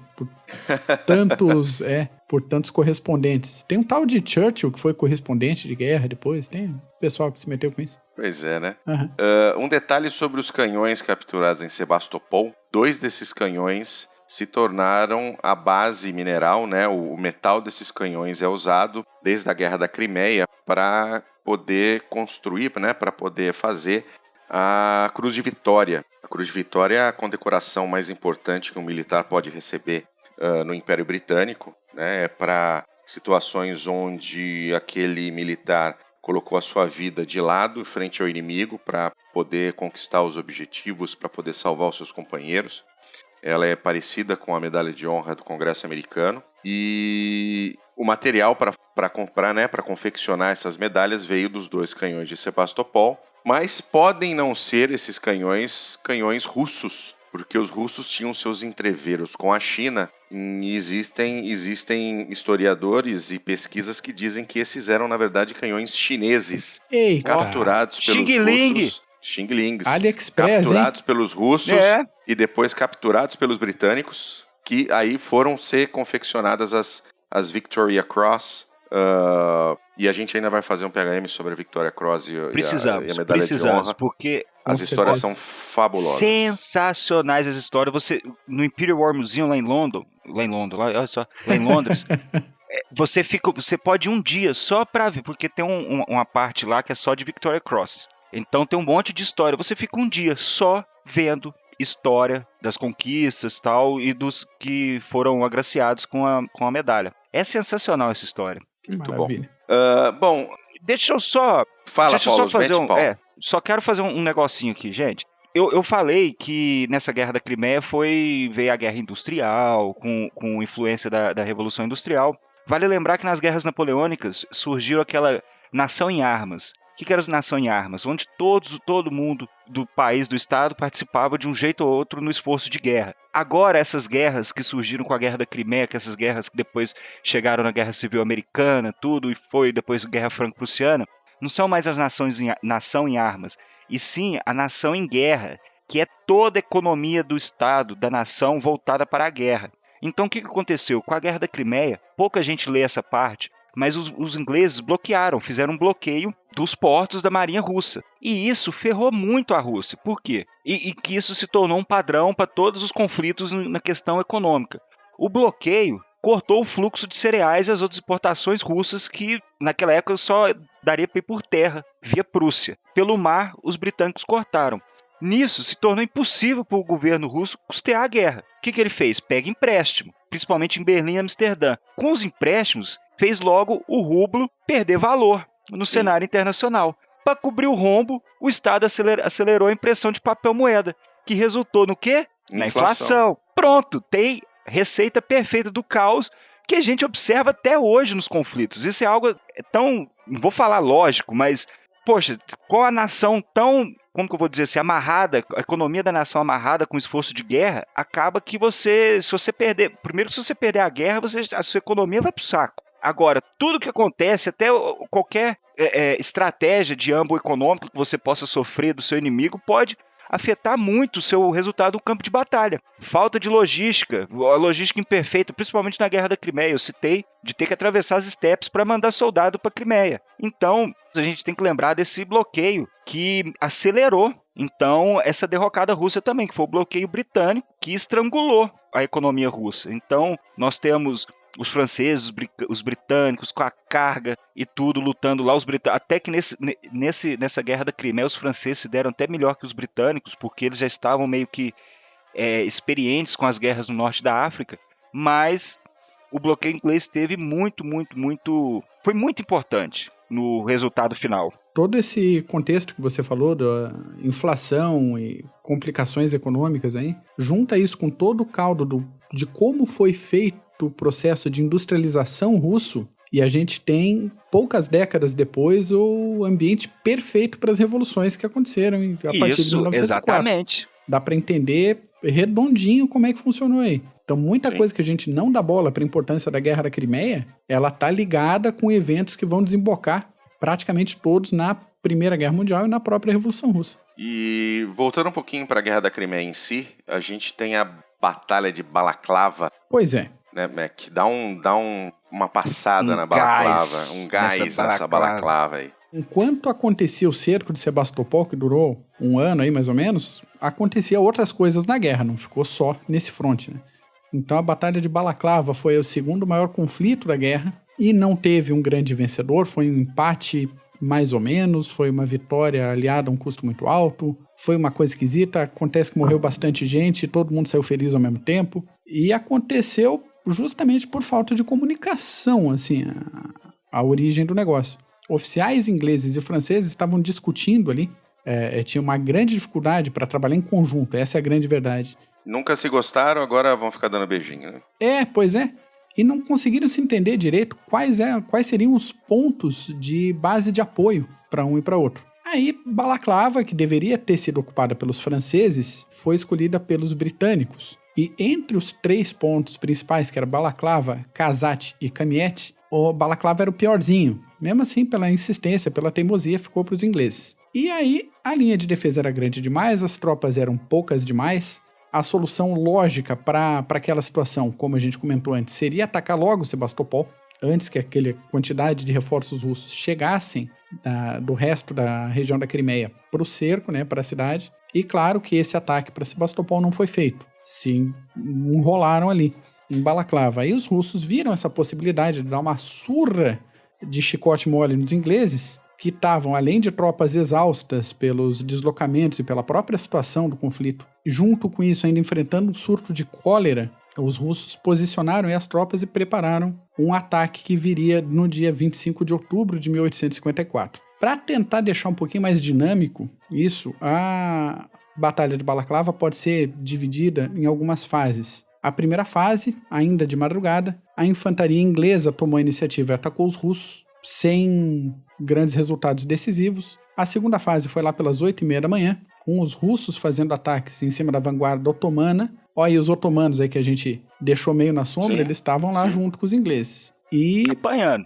tantos correspondentes. Tem um tal de Churchill que foi correspondente de guerra depois, tem pessoal que se meteu com isso. Pois é, né? Uhum. Um detalhe sobre os canhões capturados em Sebastopol: 2 desses canhões se tornaram a base mineral, né? O metal desses canhões é usado desde a Guerra da Crimeia para poder construir, né? Para poder fazer a Cruz de Vitória. A Cruz de Vitória é a condecoração mais importante que um militar pode receber no Império Britânico, né? Para situações onde aquele militar colocou a sua vida de lado frente ao inimigo para poder conquistar os objetivos, para poder salvar os seus companheiros. Ela é parecida com a medalha de honra do Congresso americano. E o material para comprar, né, para confeccionar essas medalhas veio dos 2 canhões de Sebastopol. Mas podem não ser esses canhões russos, porque os russos tinham seus entreveros com a China. E existem historiadores e pesquisas que dizem que esses eram, na verdade, canhões chineses. Eita. Capturados pelos russos. Xinglings. AliExpress, capturados pelos russos É. e depois capturados pelos britânicos, que aí foram ser confeccionadas as Victoria Cross. E a gente ainda vai fazer um PHM sobre a Victoria Cross e a medalha de honra, porque as histórias são fabulosas. Sensacionais as histórias. Você, no Imperial War Museum lá em Londres, você pode ir um dia só pra ver, porque tem uma parte lá que é só de Victoria Cross. Então tem um monte de história. Você fica um dia só vendo história das conquistas tal, e dos que foram agraciados com a medalha. É sensacional essa história. Muito Maravilha. bom. Deixa eu só... Fala, Paulo, só quero fazer um negocinho aqui, gente. Eu falei que nessa Guerra da Crimeia veio a Guerra Industrial, com influência da Revolução Industrial. Vale lembrar que nas Guerras Napoleônicas surgiu aquela nação em armas. O que era a nação em armas? Onde todo mundo do país, do estado, participava de um jeito ou outro no esforço de guerra. Agora, essas guerras que surgiram com a Guerra da Crimeia, que essas guerras que depois chegaram na Guerra Civil Americana, tudo, e foi depois a Guerra Franco-Prussiana, não são mais as nação em armas, e sim a nação em guerra, que é toda a economia do estado, da nação, voltada para a guerra. Então, o que aconteceu? Com a Guerra da Crimeia, pouca gente lê essa parte, mas os ingleses fizeram um bloqueio dos portos da marinha russa. E isso ferrou muito a Rússia. Por quê? E que isso se tornou um padrão para todos os conflitos na questão econômica. O bloqueio cortou o fluxo de cereais e as outras exportações russas que, naquela época, só daria para ir por terra, via Prússia. Pelo mar, os britânicos cortaram. Nisso, se tornou impossível para o governo russo custear a guerra. O que ele fez? Pega empréstimo, principalmente em Berlim e Amsterdã. Com os empréstimos, fez logo o rublo perder valor no cenário internacional. Para cobrir o rombo, o Estado acelerou a impressão de papel moeda, que resultou no quê? Na inflação. Pronto, tem receita perfeita do caos que a gente observa até hoje nos conflitos. Isso é algo tão, não vou falar lógico, mas poxa, com a nação tão, como que eu vou dizer assim, amarrada, a economia da nação amarrada com esforço de guerra, acaba que se você perder a guerra, a sua economia vai pro saco. Agora, tudo que acontece, até qualquer estratégia de âmbito econômico que você possa sofrer do seu inimigo, pode afetar muito o seu resultado no campo de batalha. Falta de logística, a logística imperfeita, principalmente na Guerra da Crimeia. Eu citei de ter que atravessar as estepes para mandar soldado para a Crimeia. Então, a gente tem que lembrar desse bloqueio que acelerou, então, essa derrocada russa também, que foi o bloqueio britânico, que estrangulou a economia russa. Então, nós temos os franceses, os britânicos, com a carga e tudo, lutando lá. Até que nessa Guerra da Crimeia, os franceses se deram até melhor que os britânicos, porque eles já estavam meio que experientes com as guerras no norte da África, mas o bloqueio inglês teve foi muito importante no resultado final. Todo esse contexto que você falou da inflação e complicações econômicas aí, junta isso com todo o caldo de como foi feito o processo de industrialização russo, e a gente tem, poucas décadas depois, o ambiente perfeito para as revoluções que aconteceram a partir de 1904. Exatamente. Dá para entender redondinho como é que funcionou aí. Então, muita coisa que a gente não dá bola para a importância da Guerra da Crimeia, ela tá ligada com eventos que vão desembocar praticamente todos na Primeira Guerra Mundial e na própria Revolução Russa. E voltando um pouquinho para a Guerra da Crimeia em si, a gente tem a Batalha de Balaclava. Pois é. Né, Mac? Dá uma passada na Balaclava, um gás nessa Balaclava aí. Enquanto acontecia o cerco de Sebastopol, que durou 1 ano aí mais ou menos, acontecia outras coisas na guerra, não ficou só nesse fronte, né? Então a Batalha de Balaclava foi o segundo maior conflito da guerra e não teve um grande vencedor, foi um empate mais ou menos, foi uma vitória aliada a um custo muito alto, foi uma coisa esquisita, acontece que morreu bastante gente, todo mundo saiu feliz ao mesmo tempo, e aconteceu justamente por falta de comunicação, assim, a origem do negócio. Oficiais ingleses e franceses estavam discutindo ali, tinha uma grande dificuldade para trabalhar em conjunto, essa é a grande verdade. Nunca se gostaram, agora vão ficar dando beijinho, né? Pois é. E não conseguiram se entender direito quais seriam os pontos de base de apoio para um e para outro. Aí, Balaclava, que deveria ter sido ocupada pelos franceses, foi escolhida pelos britânicos. E entre os 3 pontos principais, que era Balaclava, Kazat e Kamiet, o Balaclava era o piorzinho. Mesmo assim, pela insistência, pela teimosia, ficou para os ingleses. E aí, a linha de defesa era grande demais, as tropas eram poucas demais. A solução lógica para aquela situação, como a gente comentou antes, seria atacar logo Sebastopol, antes que aquela quantidade de reforços russos chegassem do resto da região da Crimeia para o cerco, né, para a cidade. E claro que esse ataque para Sebastopol não foi feito. Se enrolaram ali, em Balaclava. Aí os russos viram essa possibilidade de dar uma surra de chicote mole nos ingleses, que estavam, além de tropas exaustas pelos deslocamentos e pela própria situação do conflito, junto com isso ainda enfrentando um surto de cólera, os russos posicionaram as tropas e prepararam um ataque que viria no dia 25 de outubro de 1854. Para tentar deixar um pouquinho mais dinâmico isso, a Batalha de Balaclava pode ser dividida em algumas fases. A primeira fase, ainda de madrugada, a infantaria inglesa tomou a iniciativa e atacou os russos, sem grandes resultados decisivos. A segunda fase foi lá pelas 8h30 da manhã, com os russos fazendo ataques em cima da vanguarda otomana. Olha, e os otomanos aí que a gente deixou meio na sombra, eles estavam lá junto com os ingleses. E apanhando.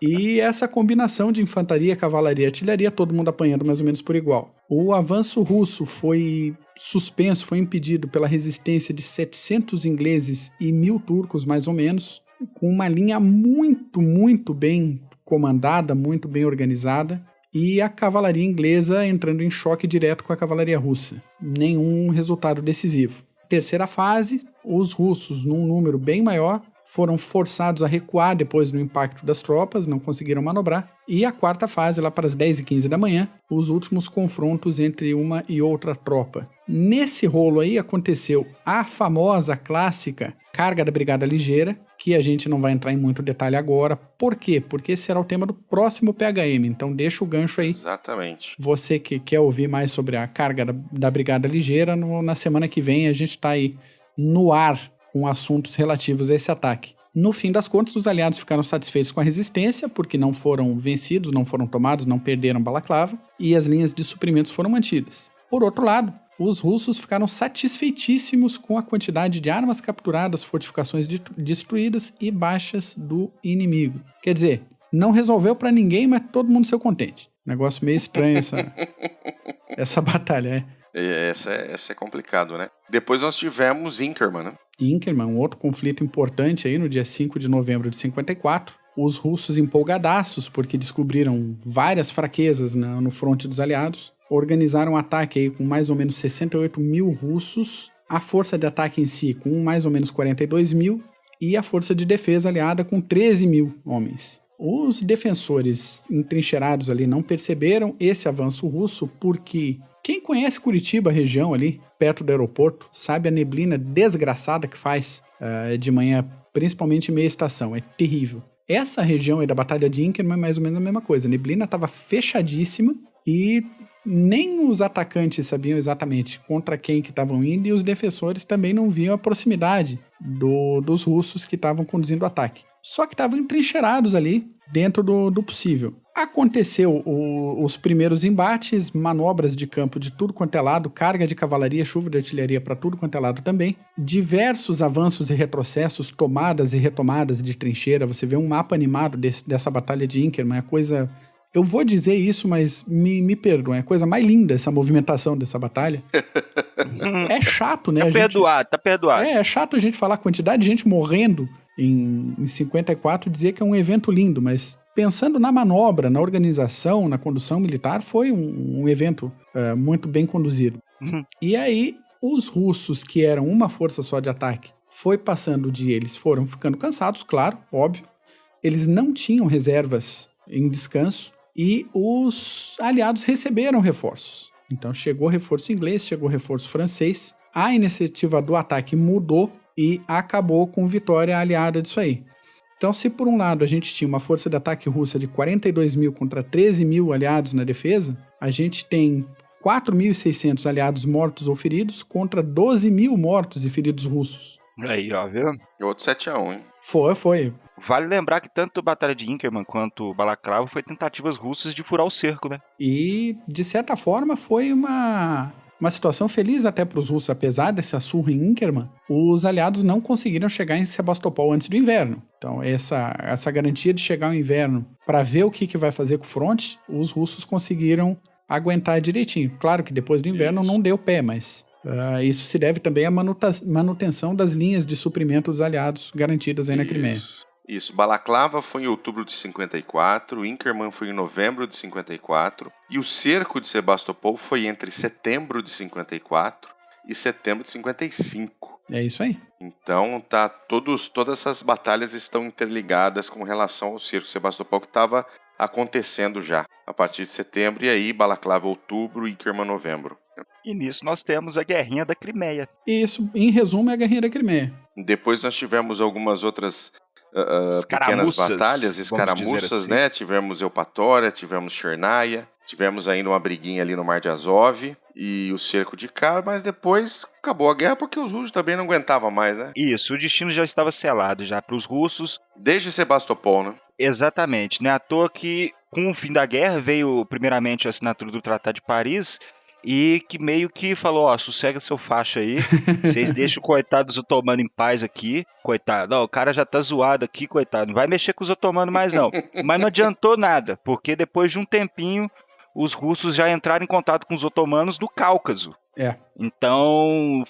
E essa combinação de infantaria, cavalaria e artilharia, todo mundo apanhando mais ou menos por igual. O avanço russo foi suspenso, foi impedido pela resistência de 700 ingleses e 1.000 turcos, mais ou menos, com uma linha muito bem comandada, muito bem organizada, e a cavalaria inglesa entrando em choque direto com a cavalaria russa. Nenhum resultado decisivo. Terceira fase, os russos, num número bem maior, foram forçados a recuar depois do impacto das tropas, não conseguiram manobrar. E a quarta fase, lá para as 10h15 da manhã, os últimos confrontos entre uma e outra tropa. Nesse rolo aí aconteceu a famosa, clássica carga da Brigada Ligeira, que a gente não vai entrar em muito detalhe agora. Por quê? Porque esse será o tema do próximo PHM, então deixa o gancho aí. Exatamente. Você que quer ouvir mais sobre a carga da Brigada Ligeira, na semana que vem a gente está aí no ar com assuntos relativos a esse ataque. No fim das contas, os aliados ficaram satisfeitos com a resistência, porque não foram vencidos, não foram tomados, não perderam Balaklava, e as linhas de suprimentos foram mantidas. Por outro lado, os russos ficaram satisfeitíssimos com a quantidade de armas capturadas, fortificações destruídas e baixas do inimigo. Quer dizer, não resolveu pra ninguém, mas todo mundo saiu contente. Negócio meio estranho essa batalha, Essa é complicado, né? Depois nós tivemos Inkerman, né? Inkerman, um outro conflito importante aí no dia 5 de novembro de 54. Os russos empolgadaços, porque descobriram várias fraquezas no fronte dos aliados, organizaram um ataque aí com mais ou menos 68 mil russos, a força de ataque em si com mais ou menos 42 mil e a força de defesa aliada com 13 mil homens. Os defensores entrincheirados ali não perceberam esse avanço russo porque quem conhece Curitiba, a região ali, perto do aeroporto, sabe a neblina desgraçada que faz de manhã, principalmente em meia estação. É terrível. Essa região aí da Batalha de Inkerman é mais ou menos a mesma coisa. A neblina estava fechadíssima e nem os atacantes sabiam exatamente contra quem que estavam indo e os defensores também não viam a proximidade dos russos que estavam conduzindo o ataque. Só que estavam entrincheirados ali dentro do possível. Aconteceu os primeiros embates, manobras de campo de tudo quanto é lado, carga de cavalaria, chuva de artilharia para tudo quanto é lado também. Diversos avanços e retrocessos, tomadas e retomadas de trincheira. Você vê um mapa animado dessa batalha de Inkerman, é coisa... Eu vou dizer isso, mas me perdoem, é a coisa mais linda essa movimentação dessa batalha. É chato, né? Tá perdoado. É chato a gente falar a quantidade de gente morrendo em 54 e dizer que é um evento lindo, mas pensando na manobra, na organização, na condução militar, foi um evento muito bem conduzido. E aí, os russos, que eram uma força só de ataque, foi passando o dia, eles foram ficando cansados, claro, óbvio. Eles não tinham reservas em descanso e os aliados receberam reforços. Então chegou reforço inglês, chegou reforço francês, a iniciativa do ataque mudou e acabou com vitória aliada disso aí. Então, se por um lado a gente tinha uma força de ataque russa de 42 mil contra 13 mil aliados na defesa, a gente tem 4.600 aliados mortos ou feridos contra 12 mil mortos e feridos russos. Aí, ó, viu? Outro 7-1, hein? Foi. Vale lembrar que tanto a Batalha de Inkerman quanto Balaklava foi tentativas russas de furar o cerco, né? E, de certa forma, foi uma situação feliz até para os russos, apesar dessa surra em Inkerman, os aliados não conseguiram chegar em Sebastopol antes do inverno. Então, essa garantia de chegar ao inverno para ver o que vai fazer com o fronte, os russos conseguiram aguentar direitinho. Claro que depois do inverno não deu pé, mas isso se deve também à manutenção das linhas de suprimento dos aliados garantidas aí na Crimeia. Isso, Balaklava foi em outubro de 54, Inkerman foi em novembro de 54 e o cerco de Sebastopol foi entre setembro de 54 e setembro de 55. É isso aí. Então todas essas batalhas estão interligadas com relação ao cerco de Sebastopol que estava acontecendo já a partir de setembro e aí Balaklava outubro e Inkerman novembro. E nisso nós temos a Guerrinha da Crimeia. Isso, em resumo, é a Guerrinha da Crimeia. Depois nós tivemos algumas outras pequenas batalhas, escaramuças, assim, né? Tivemos Eupatória, tivemos Chernaia, tivemos ainda uma briguinha ali no Mar de Azov e o cerco de Kar, mas depois acabou a guerra porque os russos também não aguentavam mais, né? Isso, o destino já estava selado já para os russos. Desde Sebastopol, né? Exatamente, não é à toa que com o fim da guerra veio primeiramente a assinatura do Tratado de Paris e que meio que falou, ó, sossega seu faixa aí, vocês deixam o coitado dos otomanos em paz aqui, coitado, ó, o cara já tá zoado aqui, coitado, não vai mexer com os otomanos mais não. Mas não adiantou nada, porque depois de um tempinho, os russos já entraram em contato com os otomanos do Cáucaso. Então,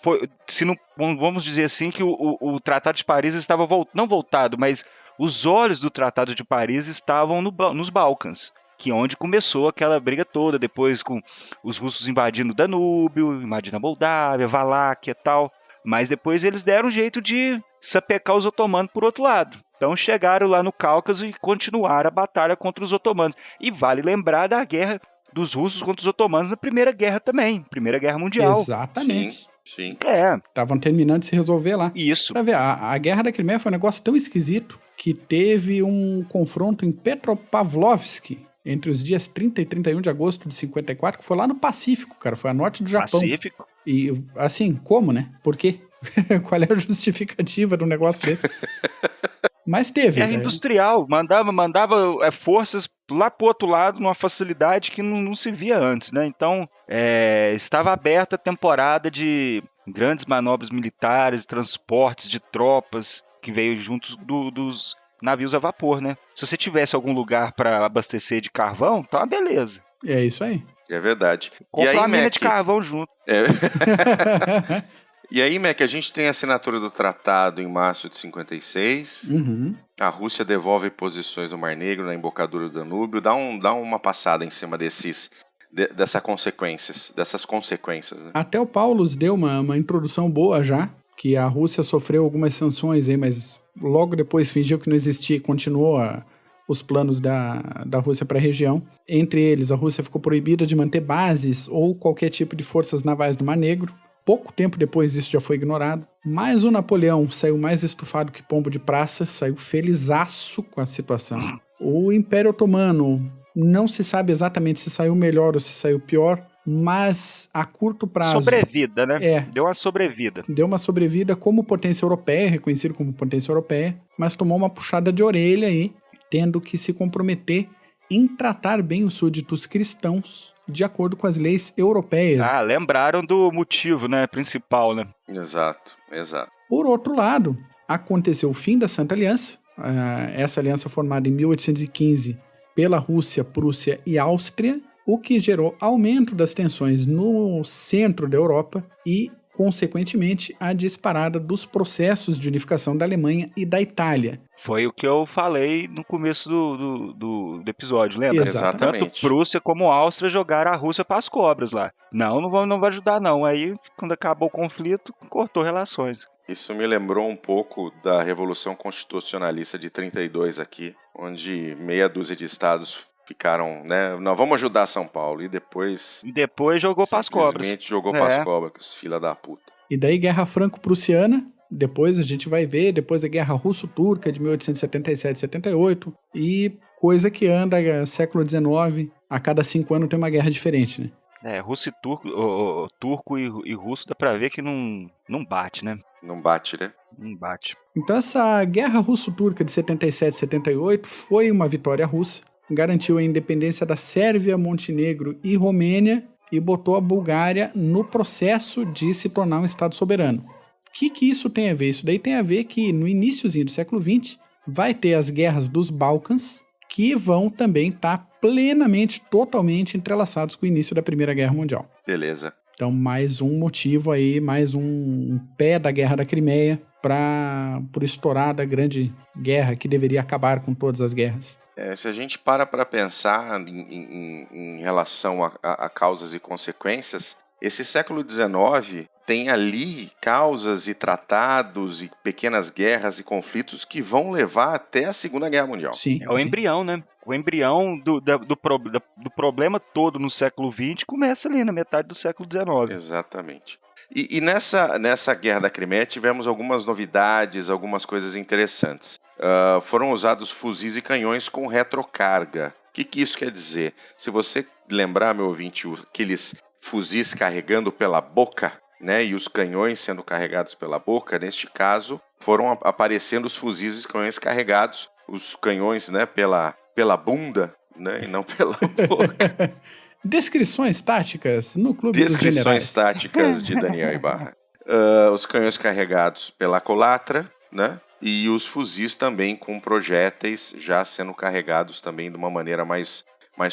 vamos dizer assim que o Tratado de Paris estava, não voltado, mas os olhos do Tratado de Paris estavam nos Balcãs, que é onde começou aquela briga toda, depois com os russos invadindo o Danúbio, invadindo a Moldávia, Valáquia e tal. Mas depois eles deram um jeito de sapecar os otomanos por outro lado. Então chegaram lá no Cáucaso e continuaram a batalha contra os otomanos. E vale lembrar da guerra dos russos contra os otomanos na Primeira Guerra também, Primeira Guerra Mundial. Exatamente. Sim. Estavam terminando de se resolver lá. Isso. Pra ver, a Guerra da Crimeia foi um negócio tão esquisito que teve um confronto em Petropavlovsk entre os dias 30 e 31 de agosto de 54, que foi lá no Pacífico, cara, foi a norte do Japão. Pacífico? E, assim, como, né? Por quê? Qual é a justificativa de um negócio desse? Mas teve. Guerra industrial, mandava forças lá pro outro lado, numa facilidade que não se via antes, né? Então, estava aberta a temporada de grandes manobras militares, transportes de tropas, que veio junto dos navios a vapor, né? Se você tivesse algum lugar para abastecer de carvão, tá uma beleza. É isso aí. É verdade. Compra uma mina de carvão junto. E aí, Mac, a gente tem a assinatura do tratado em março de 56. Uhum. A Rússia devolve posições no Mar Negro, na embocadura do Danúbio. Dá uma passada em cima dessas consequências. Né? Até o Paulus deu uma introdução boa já, que a Rússia sofreu algumas sanções aí, mas logo depois fingiu que não existia e continuou os planos da Rússia para a região. Entre eles, a Rússia ficou proibida de manter bases ou qualquer tipo de forças navais no Mar Negro. Pouco tempo depois isso já foi ignorado, mas o Napoleão saiu mais estufado que pombo de praça, saiu felizaço com a situação. O Império Otomano não se sabe exatamente se saiu melhor ou se saiu pior, mas a curto prazo... Sobrevida, né? Deu uma sobrevida. Deu uma sobrevida como potência europeia, reconhecido como potência europeia, mas tomou uma puxada de orelha aí, tendo que se comprometer em tratar bem os súditos cristãos de acordo com as leis europeias. Lembraram do motivo, né, principal, né? Exato. Por outro lado, aconteceu o fim da Santa Aliança, essa aliança formada em 1815 pela Rússia, Prússia e Áustria, o que gerou aumento das tensões no centro da Europa e, consequentemente, a disparada dos processos de unificação da Alemanha e da Itália. Foi o que eu falei no começo do episódio, lembra? Exatamente. Tanto Prússia como Áustria jogaram a Rússia para as cobras lá. Não vai ajudar não. Aí, quando acabou o conflito, cortou relações. Isso me lembrou um pouco da Revolução Constitucionalista de 32 aqui, onde meia dúzia de estados ficaram, né? Nós vamos ajudar São Paulo. E depois jogou para as cobras. Simplesmente jogou para as cobras, filha da puta. E daí Guerra Franco-Prussiana, depois a gente vai ver, depois a Guerra Russo-Turca de 1877-78, e coisa que anda século XIX, a cada 5 anos tem uma guerra diferente, né? Russo e turco e russo dá pra ver que não bate, né? Não bate, né? Não bate. Então essa Guerra Russo-Turca de 77-78 foi uma vitória russa, garantiu a independência da Sérvia, Montenegro e Romênia e botou a Bulgária no processo de se tornar um Estado soberano. O que isso tem a ver? Isso daí tem a ver que no iniciozinho do século XX vai ter as guerras dos Balcãs, que vão também estar plenamente, totalmente entrelaçados com o início da Primeira Guerra Mundial. Beleza. Então mais um motivo aí, mais um pé da Guerra da Crimeia por estourar da grande guerra que deveria acabar com todas as guerras. Se a gente para pensar em relação a causas e consequências, esse século XIX tem ali causas e tratados e pequenas guerras e conflitos que vão levar até a Segunda Guerra Mundial. Sim, o embrião, né? O embrião do problema todo no século XX começa ali na metade do século XIX. Exatamente. E nessa Guerra da Crimeia tivemos algumas novidades, algumas coisas interessantes. Foram usados fuzis e canhões com retrocarga. O que isso quer dizer? Se você lembrar, meu ouvinte, aqueles fuzis carregando pela boca, né, e os canhões sendo carregados pela boca, neste caso, foram aparecendo os fuzis e canhões carregados, os canhões, né, pela bunda, né, e não pela boca. Descrições táticas no Clube dos Generais. Descrições táticas de Daniel Ibarra. Os canhões carregados pela colatra, né, e os fuzis também com projéteis já sendo carregados também de uma maneira mais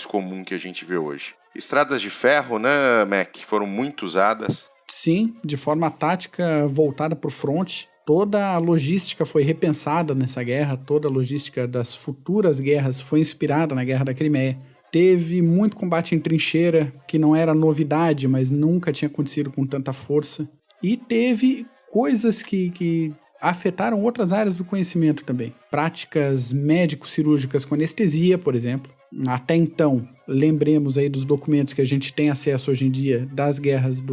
comum que a gente vê hoje. Estradas de ferro, né, Mac, foram muito usadas. Sim, de forma tática voltada para o fronte. Toda a logística foi repensada nessa guerra, toda a logística das futuras guerras foi inspirada na Guerra da Crimeia. Teve muito combate em trincheira, que não era novidade, mas nunca tinha acontecido com tanta força. E teve coisas que afetaram outras áreas do conhecimento também. Práticas médico-cirúrgicas com anestesia, por exemplo. Até então, lembremos aí dos documentos que a gente tem acesso hoje em dia das guerras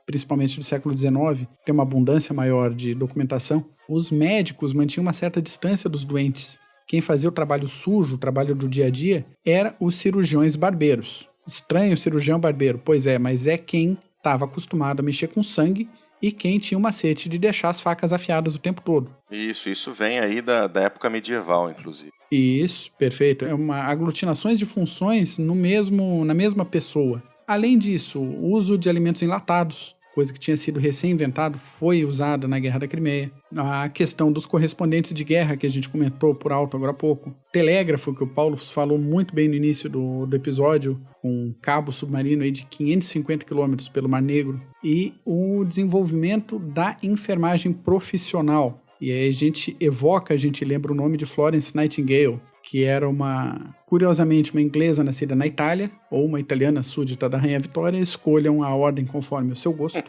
principalmente do século XIX, tem uma abundância maior de documentação. Os médicos mantinham uma certa distância dos doentes. Quem fazia o trabalho sujo, o trabalho do dia a dia, era os cirurgiões barbeiros. Estranho cirurgião barbeiro, pois é, mas é quem estava acostumado a mexer com sangue e quem tinha o macete de deixar as facas afiadas o tempo todo. Isso vem aí da época medieval, inclusive. Isso, perfeito. É uma aglutinações de funções na mesma pessoa. Além disso, o uso de alimentos enlatados, coisa que tinha sido recém-inventado, foi usada na Guerra da Crimeia. A questão dos correspondentes de guerra, que a gente comentou por alto agora há pouco. Telégrafo, que o Paulo falou muito bem no início do episódio, com um cabo submarino aí de 550 quilômetros pelo Mar Negro. E o desenvolvimento da enfermagem profissional. E aí a gente lembra o nome de Florence Nightingale, que era curiosamente, uma inglesa nascida na Itália, ou uma italiana súdita da Rainha Vitória, escolham a ordem conforme o seu gosto.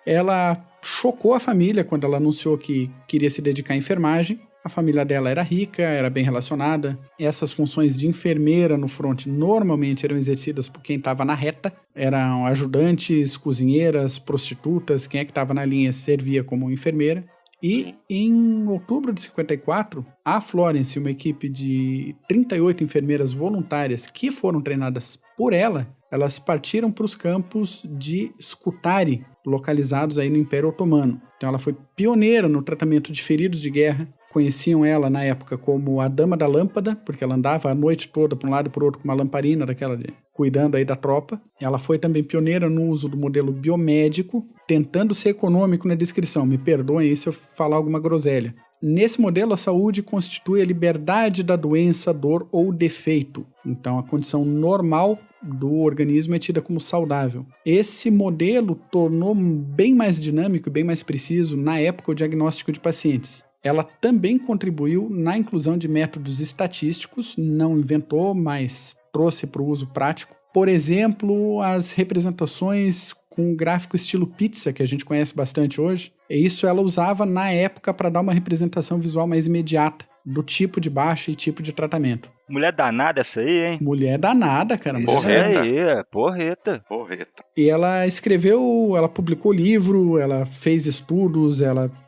Ela chocou a família quando ela anunciou que queria se dedicar à enfermagem. A família dela era rica, era bem relacionada. Essas funções de enfermeira no fronte normalmente eram exercidas por quem estava na reta. Eram ajudantes, cozinheiras, prostitutas, quem é que estava na linha servia como enfermeira. E em outubro de 54, a Florence e uma equipe de 38 enfermeiras voluntárias que foram treinadas por ela, elas partiram para os campos de Scutari, localizados aí no Império Otomano. Então ela foi pioneira no tratamento de feridos de guerra. Conheciam ela na época como a Dama da Lâmpada, porque ela andava a noite toda para um lado e para o outro com uma lamparina daquela cuidando aí da tropa. Ela foi também pioneira no uso do modelo biomédico, tentando ser econômico na descrição. Me perdoem aí se eu falar alguma groselha. Nesse modelo, a saúde constitui a liberdade da doença, dor ou defeito. Então, a condição normal do organismo é tida como saudável. Esse modelo tornou bem mais dinâmico e bem mais preciso, na época, o diagnóstico de pacientes. Ela também contribuiu na inclusão de métodos estatísticos, não inventou, mas trouxe para o uso prático. Por exemplo, as representações com gráfico estilo pizza, que a gente conhece bastante hoje. E isso ela usava na época para dar uma representação visual mais imediata do tipo de baixa e tipo de tratamento. Mulher danada essa aí, hein? Mulher danada, cara. Porreta. E ela escreveu, ela publicou livro, ela fez estudos,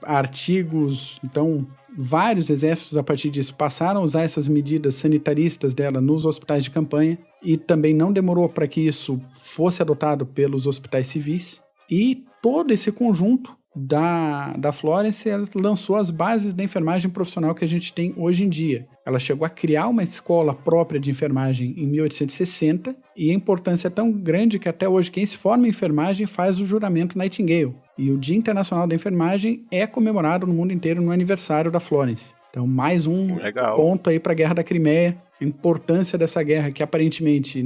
artigos, então vários exércitos a partir disso passaram a usar essas medidas sanitaristas dela nos hospitais de campanha e também não demorou para que isso fosse adotado pelos hospitais civis. E todo esse conjunto da Florence, ela lançou as bases da enfermagem profissional que a gente tem hoje em dia. Ela chegou a criar uma escola própria de enfermagem em 1860 e a importância é tão grande que até hoje quem se forma em enfermagem faz o juramento Nightingale. E o Dia Internacional da Enfermagem é comemorado no mundo inteiro no aniversário da Florence. Então, mais um ponto aí para a Guerra da Crimeia. A importância dessa guerra que aparentemente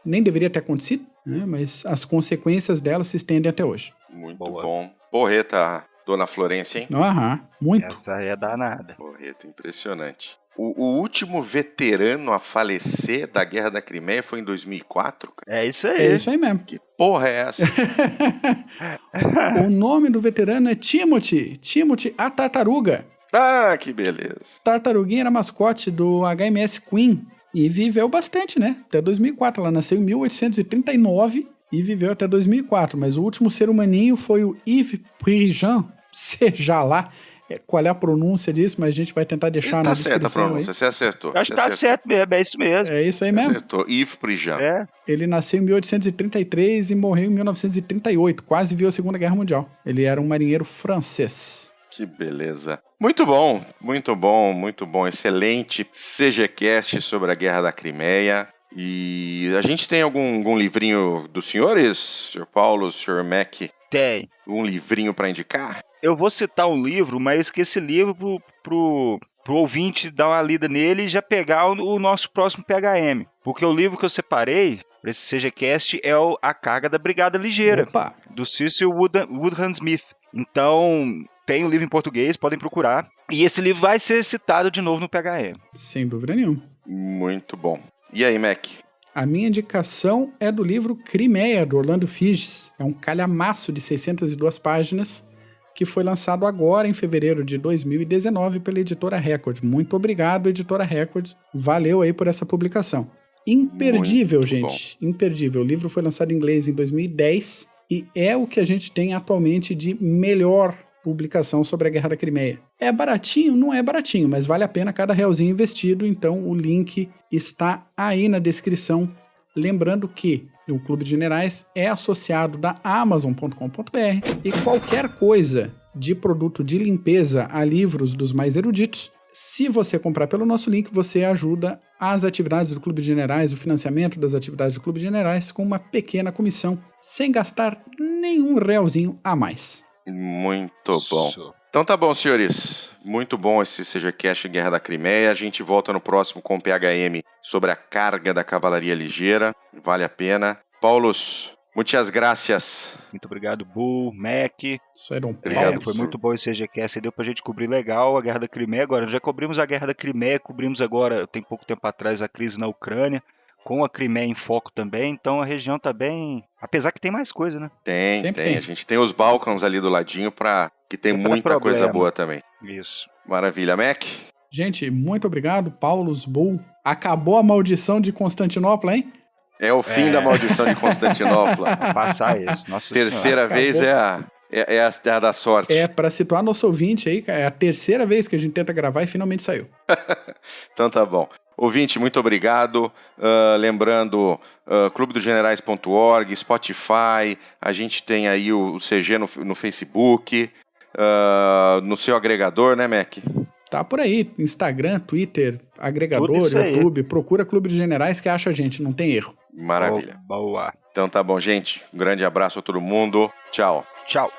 nem deveria ter acontecido, né? Mas as consequências dela se estendem até hoje. Muito bom. Porreta, dona Florência, hein? Aham, muito. Essa aí é danada. Porreta, impressionante. O último veterano a falecer da Guerra da Crimeia foi em 2004, cara. É isso aí. É isso aí mesmo. Que porra é essa? O nome do veterano é Timothy a Tartaruga. Ah, que beleza. Tartaruguinha era mascote do HMS Queen e viveu bastante, né? Até 2004. Ela nasceu em 1839 e viveu até 2004. Mas o último ser humaninho foi o Yves Prigent, seja lá qual é a pronúncia disso, mas a gente vai tentar deixar na descrição. Tá certa a pronúncia, você acertou. Acho que tá certo mesmo, é isso mesmo. É isso aí mesmo. Acertou, Yves Prigent. É. Ele nasceu em 1833 e morreu em 1938, quase viu a Segunda Guerra Mundial. Ele era um marinheiro francês. Que beleza. Muito bom, muito bom, muito bom. Excelente CGCast sobre a Guerra da Crimeia. E a gente tem algum livrinho dos senhores, Sr. Paulo, Sr. Mac? Tem. Um livrinho para indicar? Eu vou citar um livro, mas que esse livro pro ouvinte dar uma lida nele e já pegar o nosso próximo PHM. Porque o livro que eu separei para esse CGCast é A Carga da Brigada Ligeira, Opa. do Cecil Woodham Smith. Então, tem o livro em português, podem procurar. E esse livro vai ser citado de novo no PHM. Sem dúvida nenhuma. Muito bom. E aí, Mac? A minha indicação é do livro Crimeia, do Orlando Figes. É um calhamaço de 602 páginas que foi lançado agora em fevereiro de 2019 pela Editora Record. Muito obrigado, Editora Record. Valeu aí por essa publicação. Imperdível, muito gente. Bom. Imperdível. O livro foi lançado em inglês em 2010 e é o que a gente tem atualmente de melhor publicação sobre a Guerra da Crimeia. É baratinho? Não é baratinho, mas vale a pena cada realzinho investido, então o link está aí na descrição Lembrando que o Clube de Generais é associado da Amazon.com.br e qualquer coisa de produto de limpeza a livros dos mais eruditos, se você comprar pelo nosso link, você ajuda as atividades do Clube de Generais, o financiamento das atividades do Clube de Generais com uma pequena comissão, sem gastar nenhum realzinho a mais. Muito bom. Então tá bom, senhores. Muito bom esse CGCast Guerra da Crimeia. A gente volta no próximo com o PHM sobre a carga da cavalaria ligeira. Vale a pena. Paulos, muitas gracias. Muito obrigado, Bull, Mac. Isso era um Obrigado, Foi muito bom esse CGCast. Deu pra gente cobrir legal a Guerra da Crimeia. Agora, já cobrimos a Guerra da Crimeia, cobrimos agora, tem pouco tempo atrás, a crise na Ucrânia, com a Crimeia em foco também. Então a região tá bem... Apesar que tem mais coisa, né? Tem. A gente tem os Balcãs ali do ladinho, que tem muita coisa boa também. Isso. Maravilha. Mac? Gente, muito obrigado, Paulos, Bull. Acabou a maldição de Constantinopla, hein? É o fim da maldição de Constantinopla. Passar isso. Nossa Terceira vez é a da sorte. Pra situar nosso ouvinte aí, é a terceira vez que a gente tenta gravar e finalmente saiu. Então tá bom. Ouvinte, muito obrigado. Lembrando, clubedogenerais.org, Spotify, a gente tem aí o CG no Facebook, no seu agregador, né, Mac? Tá por aí, Instagram, Twitter, agregador, YouTube, procura Clube de Generais que acha a gente, não tem erro. Maravilha. Boa. Então tá bom, gente. Um grande abraço a todo mundo. Tchau. Tchau.